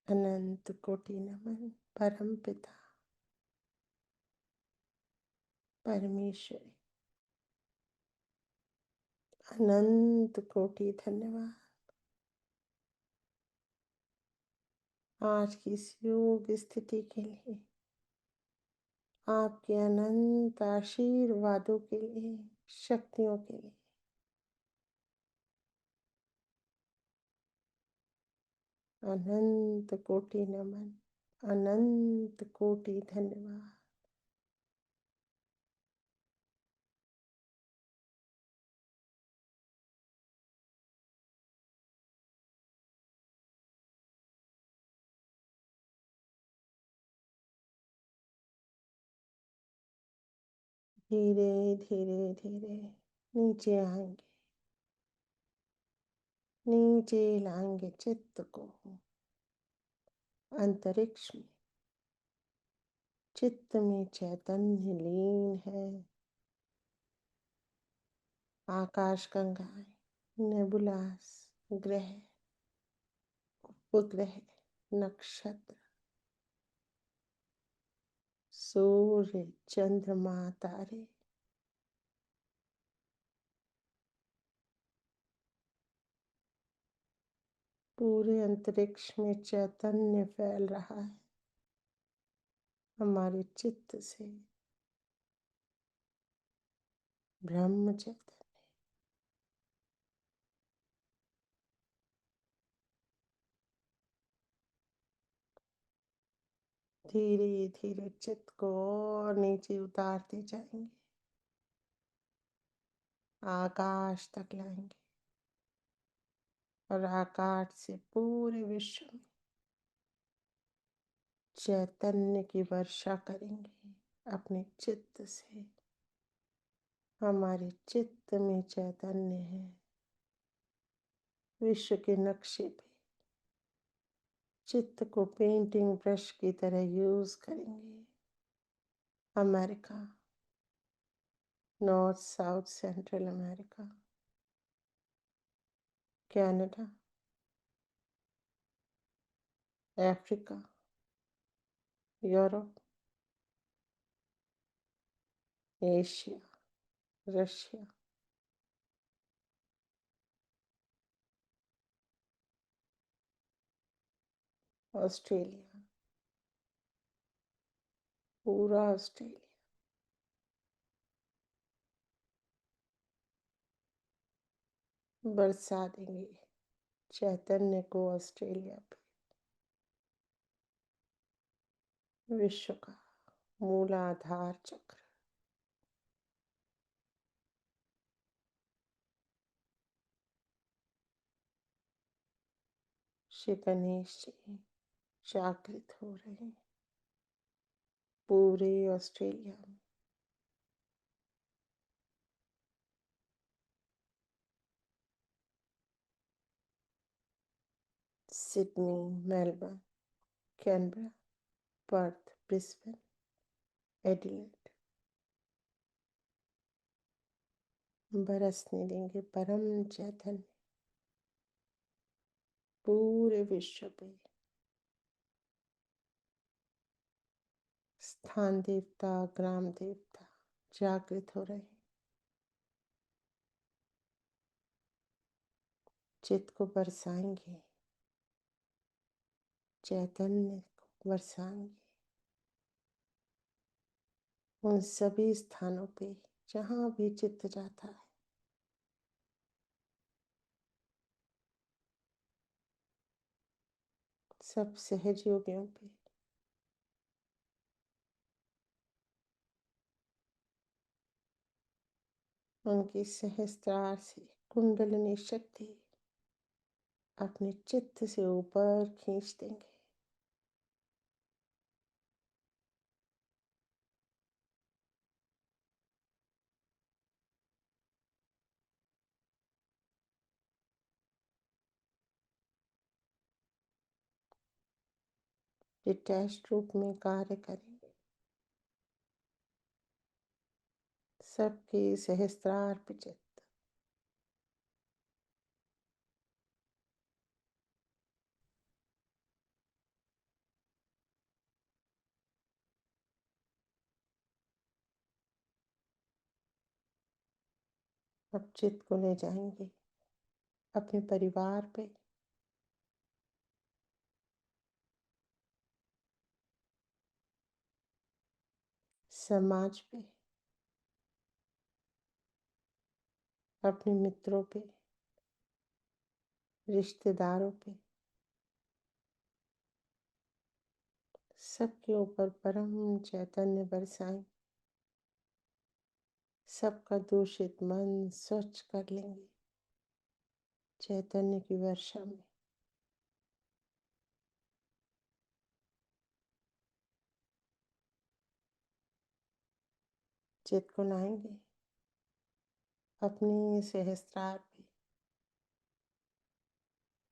अनंत कोटि नमन परम पिता परमेश्वरी, अनंत कोटि धन्यवाद। आज की इस योग स्थिति के लिए, आपके अनंत आशीर्वादों के लिए, शक्तियों के लिए अनंत कोटि नमन, अनंत कोटि धन्यवाद। धीरे धीरे धीरे नीचे आएंगे, नीचे लाएंगे चित्त को अंतरिक्ष में। चित्त में चैतन्य लीन है। आकाश गंगाएं, नेबुलास, ग्रह, उपग्रह, नक्षत्र, सूर्य, चंद्रमा, तारे, पूरे अंतरिक्ष में चैतन्य फैल रहा है हमारे चित्त से। ब्रह्म चैतन्य धीरे धीरे चित्त को और नीचे उतारते जाएंगे, आकाश तक लाएंगे और आकाश से पूरे विश्व में चैतन्य की वर्षा करेंगे अपने चित्त से। हमारे चित्त में चैतन्य है। विश्व के नक्शे पे चित्त को पेंटिंग ब्रश की तरह यूज करेंगे। America, north south central America, Canada, Africa, Europe, Asia, Russia, Australia, पूरा ऑस्ट्रेलिया, बरसा देंगे चैतन्य को ऑस्ट्रेलिया पे। विश्व का मूलाधार चक्र, श्री गणेश जी जागृत हो रहे हैं पूरे ऑस्ट्रेलिया में। Sydney, Melbourne, Canberra, Perth, Brisbane, Adelaide बरसने देंगे परम चैतन्य पूरे विश्व पे। स्थान देवता, ग्राम देवता जागृत हो रहे हैं। चित्त को बरसाएंगे, चैतन्य को बरसाएंगे उन सभी स्थानों पे जहां भी चित्त जाता है। सब सहयोगियों पे उनकी सहस्त्रार से कुंडलिनी शक्ति अपने चित्त से ऊपर खींच देंगे। डिटैच्ड रूप में कार्य करेंगे। सबके सहस्त्रार पे चित्त अब चित्त को ले जाएंगे अपने परिवार पे, समाज पे, अपने मित्रों पे, रिश्तेदारों पे, सबके ऊपर परम चैतन्य बरसाएं। सबका दूषित मन स्वच्छ कर लेंगे चैतन्य की वर्षा में। चित्त को लाएंगे अपनी सहस्त्रार पे,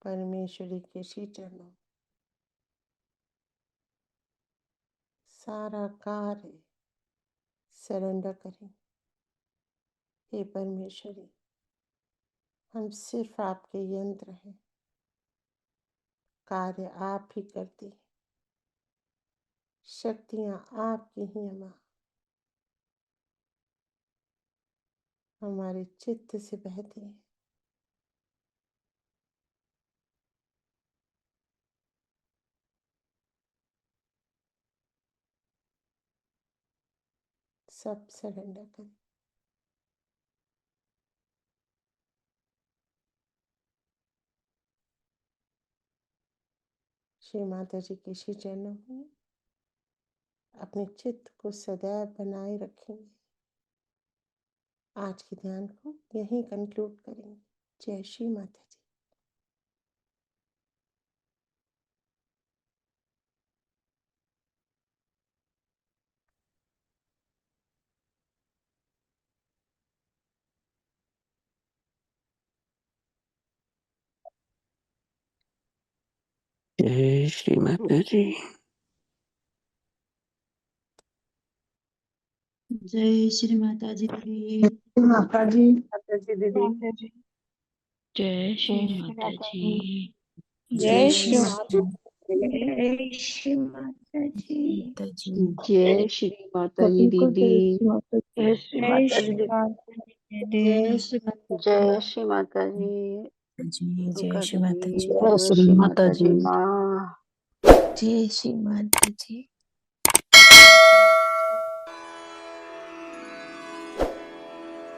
परमेश्वरी के श्री चरणों। सारा कार्य सरेंडर करें। हे परमेश्वरी, हम सिर्फ आपके यंत्र हैं, कार्य आप ही करती, शक्तियाँ आपकी ही माँ। हमारे चित्त से बहती हैं। सब सरेंडर करें। श्री माता जी के श्री चरणों में अपने चित्त को सदैव बनाए रखेंगे। आज के ध्यान को यहीं कंक्लूड करेंगे। जय श्री माता जी। जय श्री माता जी। जय श्री माता जी की। माता जी, माता जी दीदी। जय श्री माता जी। जय श्री माता जय श्री माता जी। जी। जय श्री माता जी दीदी। जय श्री माता जी। जय श्री माता जय श्री माता जी। जी। जय दुर्गा श्री माता दीदी, जी। जय श्री माता जी माँ। जय श्री माता जी।